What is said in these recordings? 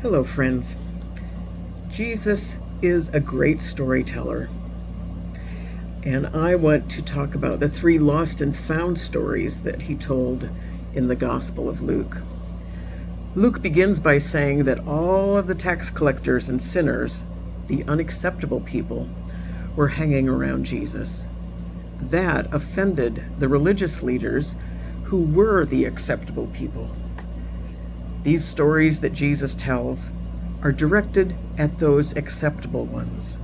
Hello, friends. Jesus is a great storyteller, and I want to talk about the three lost and found stories that he told in the Gospel of Luke. Luke begins by saying that all of the tax collectors and sinners, the unacceptable people, were hanging around Jesus. That offended the religious leaders who were the acceptable people. These stories that Jesus tells are directed at those acceptable ones.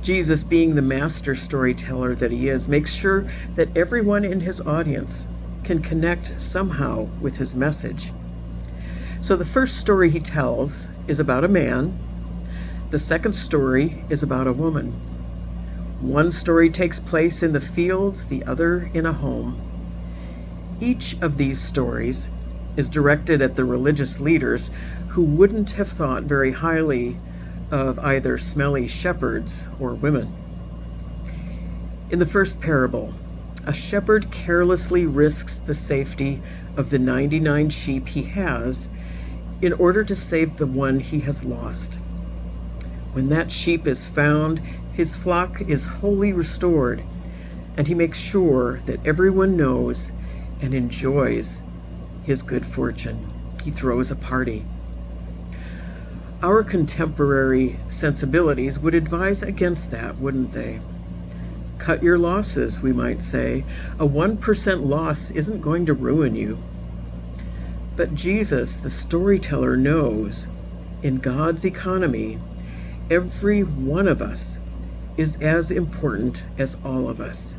Jesus, being the master storyteller that he is, makes sure that everyone in his audience can connect somehow with his message. So the first story he tells is about a man. The second story is about a woman. One story takes place in the fields, the other in a home. Each of these stories is directed at the religious leaders who wouldn't have thought very highly of either smelly shepherds or women. In the first parable, a shepherd carelessly risks the safety of the 99 sheep he has in order to save the one he has lost. When that sheep is found, his flock is wholly restored, and he makes sure that everyone knows and enjoys his good fortune. He throws a party. Our contemporary sensibilities would advise against that, wouldn't they? Cut your losses, we might say. A 1% loss isn't going to ruin you. But Jesus, the storyteller, knows in God's economy, every one of us is as important as all of us.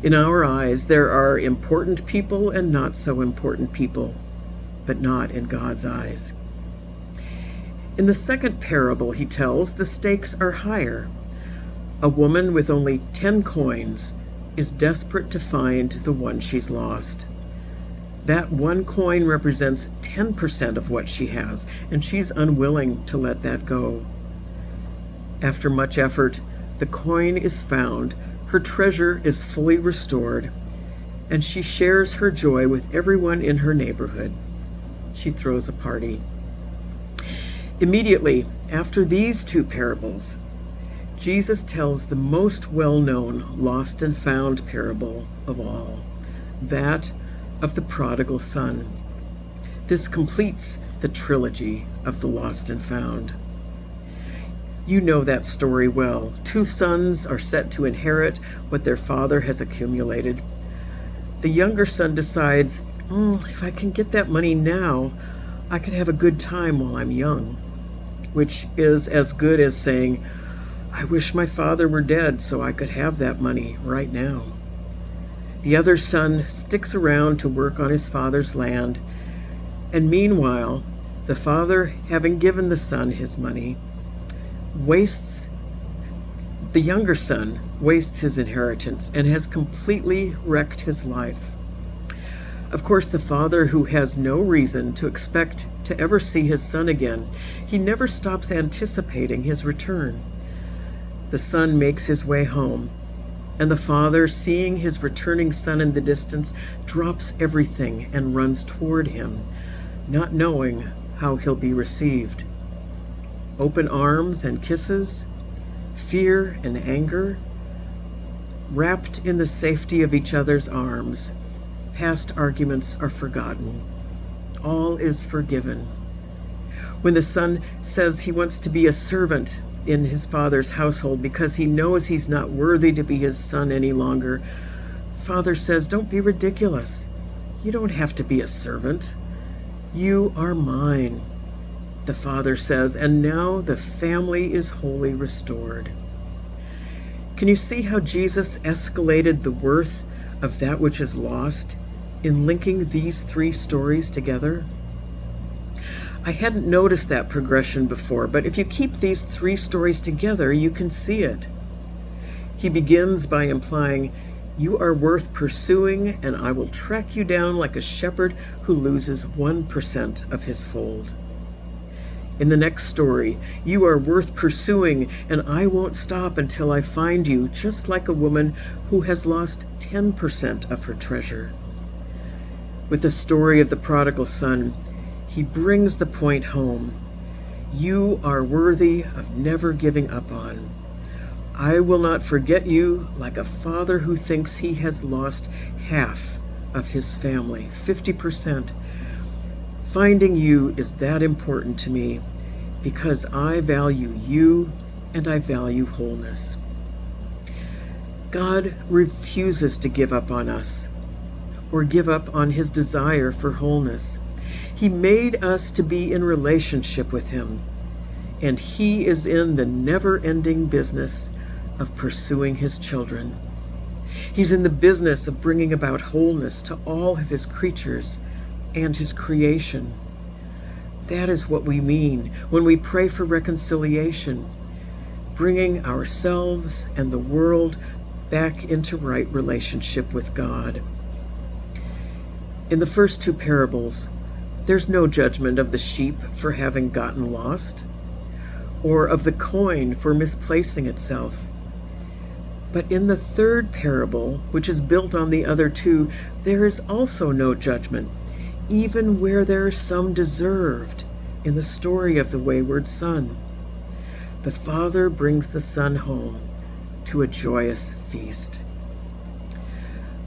In our eyes, there are important people and not so important people, but not in God's eyes. In the second parable he tells, the stakes are higher. A woman with only 10 coins is desperate to find the one she's lost. That one coin represents 10% of what she has, and she's unwilling to let that go. After much effort, the coin is found, her treasure is fully restored, and she shares her joy with everyone in her neighborhood. She throws a party. Immediately after these two parables, Jesus tells the most well-known lost and found parable of all, that of the prodigal son. This completes the trilogy of the lost and found. You know that story well. Two sons are set to inherit what their father has accumulated. The younger son decides, if I can get that money now, I can have a good time while I'm young, which is as good as saying, I wish my father were dead so I could have that money right now. The other son sticks around to work on his father's land, and meanwhile, the father, having given the son his money, the younger son wastes his inheritance and has completely wrecked his life. Of course, the father, who has no reason to expect to ever see his son again, he never stops anticipating his return. The son makes his way home, and the father, seeing his returning son in the distance, drops everything and runs toward him, not knowing how he'll be received. Open arms and kisses, fear and anger, wrapped in the safety of each other's arms. Past arguments are forgotten. All is forgiven. When the son says he wants to be a servant in his father's household because he knows he's not worthy to be his son any longer, father says, don't be ridiculous. You don't have to be a servant. You are mine. The father says, and now the family is wholly restored. Can you see how Jesus escalated the worth of that which is lost in linking these three stories together? I hadn't noticed that progression before, but if you keep these three stories together, you can see it. He begins by implying, you are worth pursuing, and I will track you down like a shepherd who loses 1% of his fold. In the next story, you are worth pursuing, and I won't stop until I find you, just like a woman who has lost 10% of her treasure. With the story of the prodigal son, He brings the point home. You are worthy of never giving up on. I will not forget you like a father who thinks he has lost half of his family, 50%. Finding you is that important to me because I value you and I value wholeness. God refuses to give up on us or give up on his desire for wholeness. He made us to be in relationship with him, and he is in the never-ending business of pursuing his children. He's in the business of bringing about wholeness to all of his creatures and his creation. That is what we mean when we pray for reconciliation, bringing ourselves and the world back into right relationship with God. In the first two parables, there's no judgment of the sheep for having gotten lost, or of the coin for misplacing itself. But in the third parable, which is built on the other two, there is also no judgment, even where there is some deserved in the story of the wayward son. The father brings the son home to a joyous feast.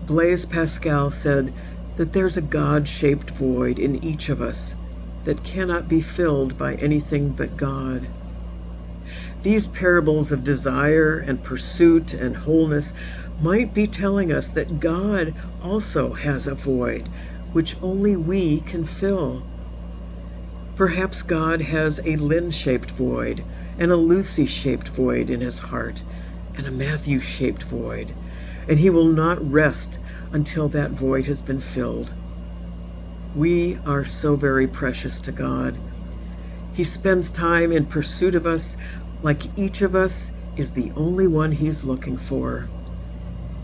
Blaise Pascal said that there's a God-shaped void in each of us that cannot be filled by anything but God. These parables of desire and pursuit and wholeness might be telling us that God also has a void which only we can fill. Perhaps God has a Lynn-shaped void and a Lucy-shaped void in his heart and a Matthew-shaped void, and he will not rest until that void has been filled. We are so very precious to God. He spends time in pursuit of us like each of us is the only one he's looking for.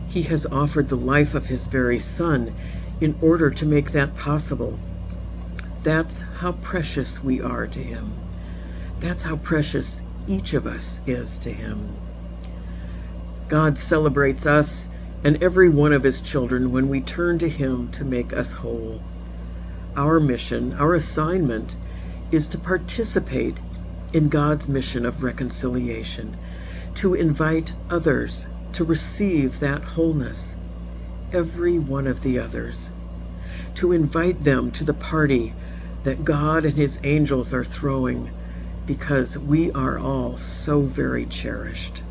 He has offered the life of his very son in order to make that possible. That's how precious we are to him. That's how precious each of us is to him. God celebrates us and every one of his children when we turn to him to make us whole. Our mission, our assignment, is to participate in God's mission of reconciliation, to invite others to receive that wholeness, every one of the others, to invite them to the party that God and his angels are throwing, because we are all so very cherished.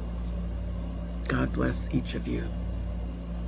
God bless each of you.